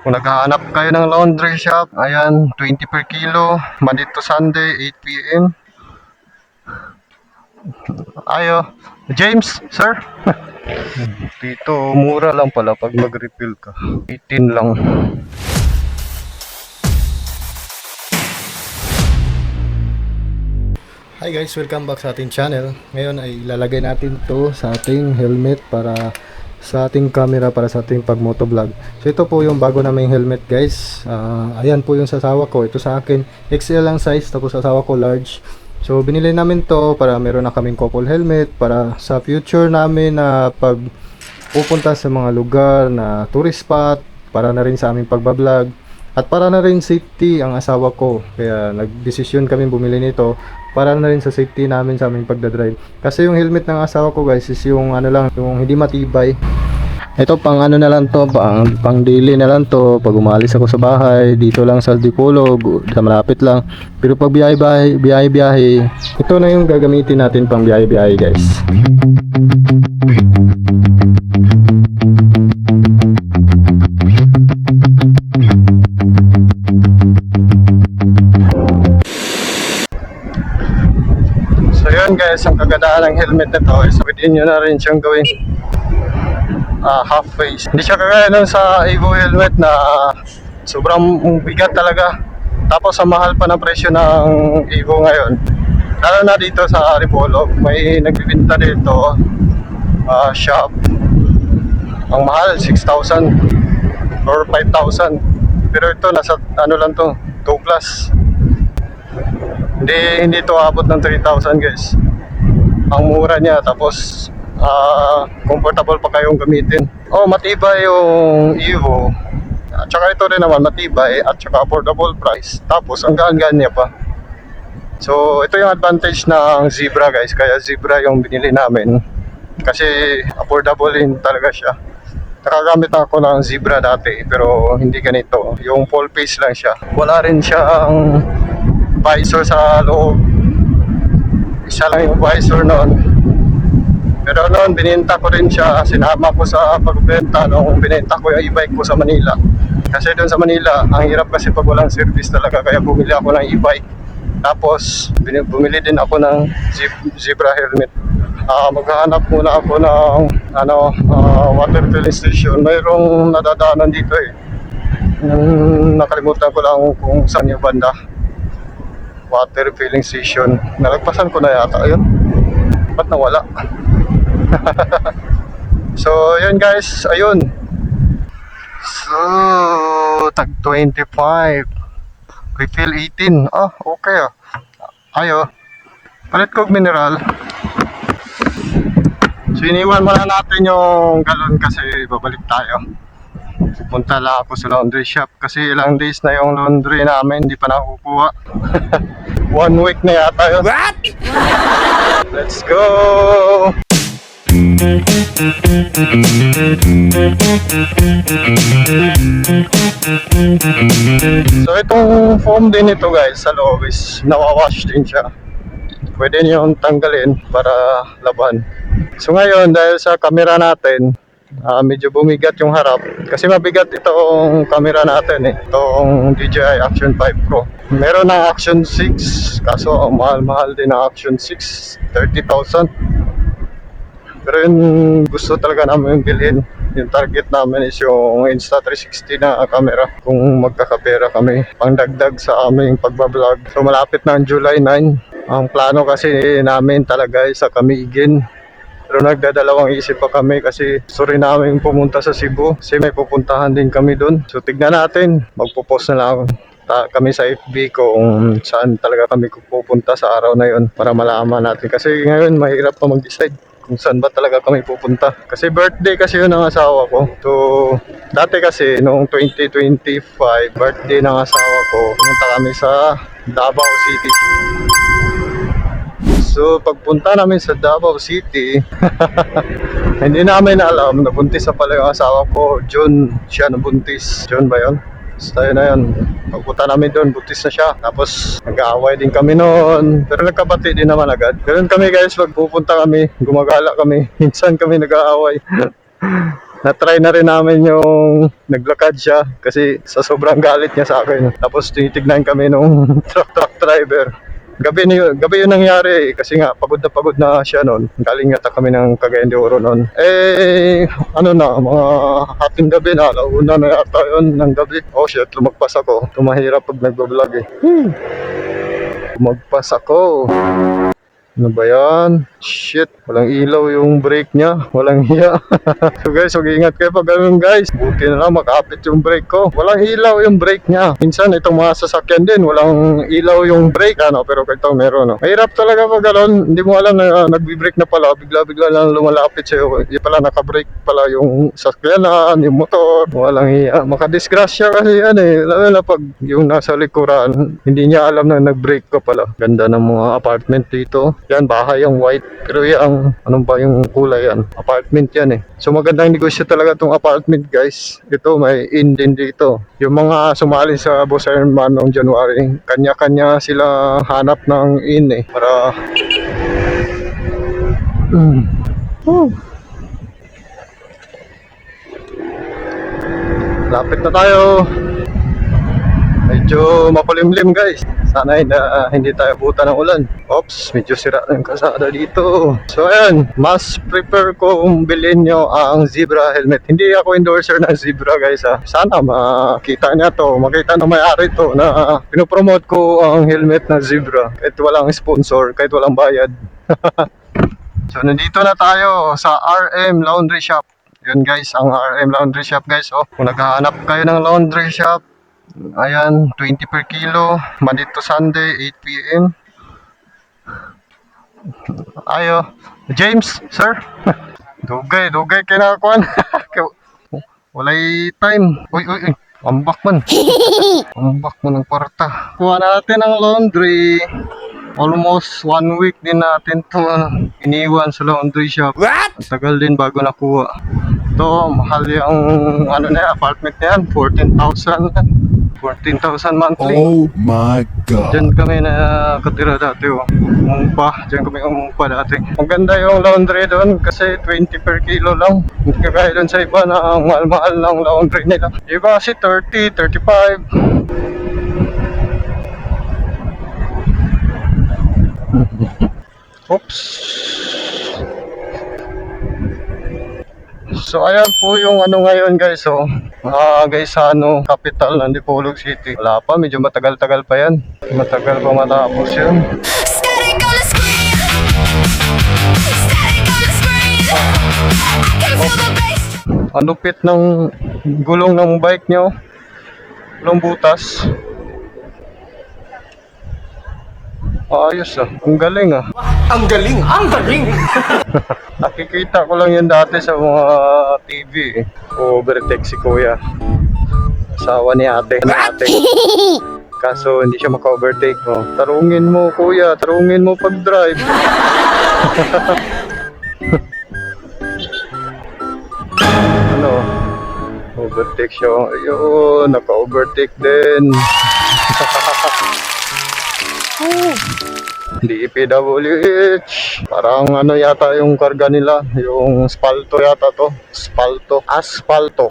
Kung naghahanap kayo ng laundry shop, ayan, 20 per kilo, Monday to Sunday, 8 p.m. Ayo, James, sir. Dito, mura lang pala pag mag-refill ka. 18 lang. Hi guys, welcome back sa ating channel. Ngayon ay ilalagay natin to sa ating helmet para sa ating camera para sa ating pag-motovlog. So ito po yung bago naming helmet guys. Ayan po yung sa asawa ko. Ito sa akin, XL lang size, tapos sa asawa ko large. So binili namin to para meron na kaming couple helmet para sa future namin na pag pupunta sa mga lugar na tourist spot, para na rin sa aming pagbablog. At para na rin safety ang asawa ko. Kaya nagdesisyon kami bumili nito para na rin sa safety namin sa aming pagdadrive. Kasi yung helmet ng asawa ko guys is yung ano lang, yung hindi matibay. Ito pang ano na lang to, pang daily na lang to. Pag umalis ako sa bahay, dito lang sa Dipolog, sa malapit lang. Pero pag biyahe, ito na yung gagamitin natin pang biyahe guys. Guys, ang kagandahan ng helmet na to is pwede nyo na rin siyang gawing half face. Hindi siya kagaya nun sa Evo helmet na sobrang bigat talaga, tapos ang mahal pa ng presyo ng Evo ngayon. Lalo na dito sa Aripolo, may nagbibinta dito shop, ang mahal 6,000 or 5,000, pero ito nasa ano lang to, 2 plus. Hindi to abot ng 3,000 guys. Ang mura niya, tapos comfortable pa kayong gamitin. Matibay yung Evo. At saka ito rin naman matibay at saka affordable price. Tapos ang gaan-gaan niya pa. So ito yung advantage ng Zebra guys. Kaya Zebra yung binili namin. Kasi affordable din talaga siya. Nakagamit ako ng Zebra dati pero hindi ganito. Yung full face lang siya. Wala rin siyang visor sa loob. Isa lang yung visor noon. Pero noon bininta ko rin siya. Sinama ko sa pagbenta nung binenta ko yung e-bike ko sa Manila. Kasi doon sa Manila, ang hirap kasi pag walang service talaga. Kaya bumili ako ng e-bike. Tapos bumili din ako ng Zebra helmet. Maghahanap muna ako ng water filling station. Mayroong nadadaanan dito eh. Nakalimutan ko lang kung saan yung banda. Water filling station. Nalagpasan ko na yata yun. Ba't nawala? So yun guys, ayun. So tag 25, refill 18. Okay ayo. Palit ko mineral. So iniwan muna natin yung galon kasi babalik tayo. Pupunta lang ako sa laundry shop kasi ilang days na yung laundry namin hindi pa nakukuha. 1 week na yata yun. What? Let's go! So itong foam din ito guys sa loob is nawawash din siya. Pwede nyo tanggalin para laban. So ngayon dahil sa camera natin medyo bumigat yung harap kasi mabigat itong camera natin itong DJI Action 5 Pro. Meron ng Action 6 kaso mahal-mahal din ang Action 6, 30,000. Pero yung gusto talaga namin bilhin, yung target namin is yung Insta360 na camera kung magkakapera kami pangdagdag sa aming pagbablog. So malapit na ang July 9. Ang plano kasi namin talaga sa Camiguin. Pero nagdadalawang isip pa kami kasi gusto rin namin pumunta sa Cebu kasi may pupuntahan din kami doon. So tignan natin, magpo-post na lang kami sa FB kung saan talaga kami pupunta sa araw na yon para malaman natin. Kasi ngayon mahirap pa mag-decide kung saan ba talaga kami pupunta. Kasi birthday kasi yun ng asawa ko. So dati kasi noong 2025 birthday ng asawa ko, pumunta kami sa Davao City. So pagpunta namin sa Davao City hindi namin alam na buntis na pala yung asawa ko. June siya nabuntis. June ba yun? So tayo na yun. Pagpunta namin doon, buntis na siya. Tapos nag-aaway din kami noon. Pero nagkabati din naman agad. Ganun kami guys, pag pupunta kami, gumagala kami. Minsan kami nag-aaway. Na-try na rin namin yung naglakad siya kasi sa sobrang galit niya sa akin. Tapos tinitignan kami nung truck driver. Gabi yun nangyari kasi nga pagod na siya noon. Galing yata kami ng Cagayan de Oro noon. Ano na, mga hating gabi na, alauna na yata yun ng gabi. Oh shit, lumagpas ako. Tumahirap pag nagbablog eh. Lumagpas ako. Ano ba yan? Shit, walang ilaw yung brake niya. Walang hiya. So guys, mag-iingat kayo pag ganun guys. Buti na lang makapit yung brake ko. Walang ilaw yung brake niya. Minsan itong mga sasakyan din, walang ilaw yung brake. Pero ito meron. No? Mahirap talaga pag ganun. Hindi mo alam na nagbi-brake na pala. Bigla-bigla lang lumalapit sa'yo. Hindi pala naka-brake pala yung sasakyan, yung motor. Walang hiya. Makadisgrasya kasi yan eh. Lalo na pag yung nasa likuran, hindi niya alam na nag-brake ka pala. Ganda ng mga apartment dito. Yan, bahay yung white. Pero yung, anong ba yung kulay yan? Apartment yan eh. So magandang negosyo talaga itong apartment guys. Ito, may inn din dito. Yung mga sumali sa Boss Ironman noong January, kanya-kanya sila hanap ng inn eh. Para... Lapit na tayo. Medyo makulimlim guys. Sana hindi tayo buta ng ulan. Oops, medyo sira na yung kalsada dito. So ayan, mas prefer kong bilhin nyo ang zebra helmet. Hindi ako endorser ng zebra guys ha. Sana makita niya to, makita na may-ari to na pinopromote ko ang helmet na zebra. Kahit walang sponsor, kahit walang bayad. So nandito na tayo sa RM Laundry Shop. Yun guys, ang RM Laundry Shop guys. Oh, kung naghahanap kayo ng laundry shop, ayan, 20 per kilo, Monday to Sunday, 8 p.m. Ayo, James, sir. Dugay kinakuan. Walay time. Uy, ambak man. Ambak man ng kwarta. Kuha natin ang laundry. Almost 1 week din natin to iniwan sa laundry shop. What? Tagal din bago nakuha. Ito, mahal yung apartment na yan, 14,000 monthly. Oh my God. Diyan kami nakatira dati. Diyan kami umumpa dati. Maganda yung laundry doon kasi 20 per kilo lang. Hindi kagaya doon sa iba na ang mahal-mahal ng laundry nila. Iba kasi 30, 35. Oops. So ayan po yung ngayon guys guys sa capital ng Dipolog City. Wala pa, medyo matagal-tagal pa yan. Matagal pa matapos yun. Ang lupit ng gulong ng bike nyo. Gulong butas. Ayos ang galing Ang galing! Ang galing! Nakikita ko lang yan dati sa mga TV eh. Overtake si kuya. Asawa ni ate. Kaso hindi siya maka-overtake. Tarungin mo kuya, tarungin mo pag-drive. Overtake siya. Ayun, naka-overtake din. DPWH. Parang yata yung karga nila, yung spalto yata to. Asfalto.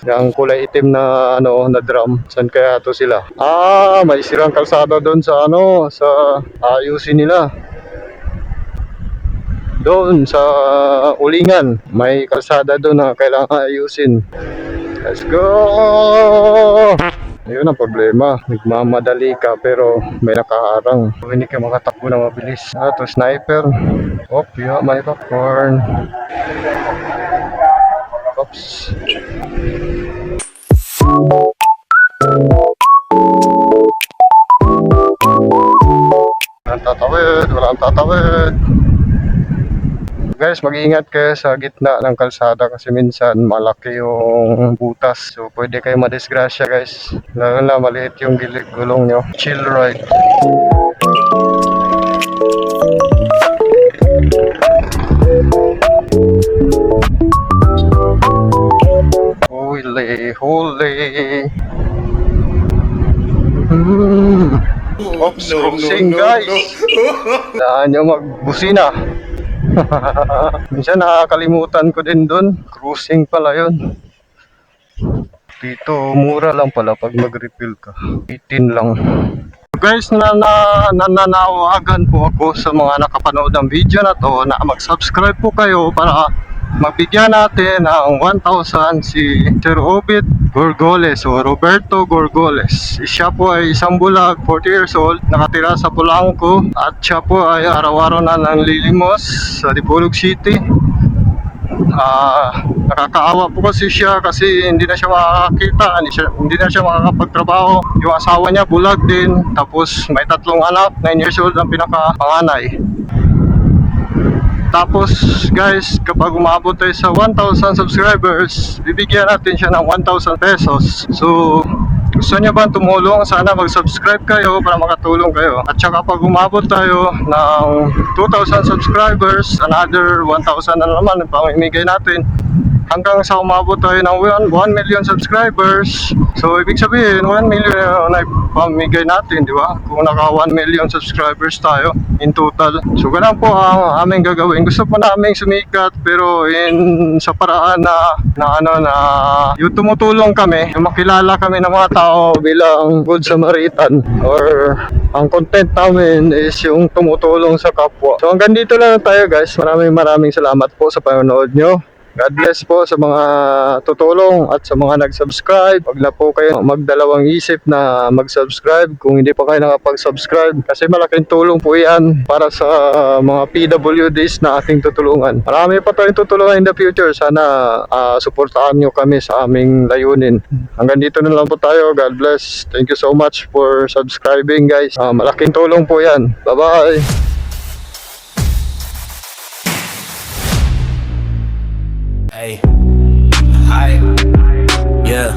Yung kulay itim na na drum. Saan kaya to sila? May sirang kalsada doon sa sa ayusin nila. Doon sa Ulingan, may kalsada doon na kailangan ayusin. Let's go! Ayun ang problema, nagmamadali ka pero may nakaharang. Hindi ka makatakbo na mabilis. Ito, sniper. Yeah, may popcorn. Oops. Walang tatawid. Guys, mag-iingat kayo sa gitna ng kalsada kasi minsan malaki yung butas. So, pwede kayo madisgrasya guys. Lalo na maliit yung gulong nyo. Chill ride. Holy. Oops, cruising guys. Saan nyo magbusina? Minsan nakakalimutan ko din dun. Cruising pala yun. Dito, mura lang pala pag mag-refill ka. 18 lang. Guys, nananawagan po ako sa mga nakapanood ng video na to na mag-subscribe po kayo para mabigyan natin ng 1,000 si Sir Obit Gorgoles o Roberto Gorgoles. Siya po ay isang bulag, 40 years old, nakatira sa Polanco at siya po ay araw-araw na nanlilimos sa Dipolog City. Nakakaawa po kasi siya kasi hindi na siya makakakita, hindi na siya makakapagtrabaho. Yung asawa niya bulag din, tapos may 3 anak, 9 years old ang pinakapanganay. Tapos guys, kapag umabot tayo sa 1,000 subscribers, bibigyan natin siya ng 1,000 pesos. So, gusto niyo ba tumulong? Sana mag-subscribe kayo para makatulong kayo. At saka pag umabot tayo ng 2,000 subscribers, another 1,000 na naman ang pamimigay natin. Hanggang sa umabot tayo ng 1 million subscribers. So, ibig sabihin, 1 million na pamimigay natin, di ba? Kung naka 1 million subscribers tayo in total. So, ganun po ang aming gagawin. Gusto po namin sumikat, pero sa paraan na yung tumutulong kami, yung makilala kami ng mga tao bilang Good Samaritan, or ang content namin is yung tumutulong sa kapwa. So, hanggang dito lang tayo guys. Maraming salamat po sa panonood nyo. God bless po sa mga tutulong at sa mga nag-subscribe. Huwag na po kayo magdalawang isip na mag-subscribe kung hindi pa kayo nakapag-subscribe. Kasi malaking tulong po yan para sa mga PWDs na ating tutulungan. Marami pa tayong tutulungan in the future. Sana suportahan nyo kami sa aming layunin. Hanggang dito na lang po tayo. God bless. Thank you so much for subscribing guys. Malaking tulong po yan. Bye-bye. Hey, hi, yeah.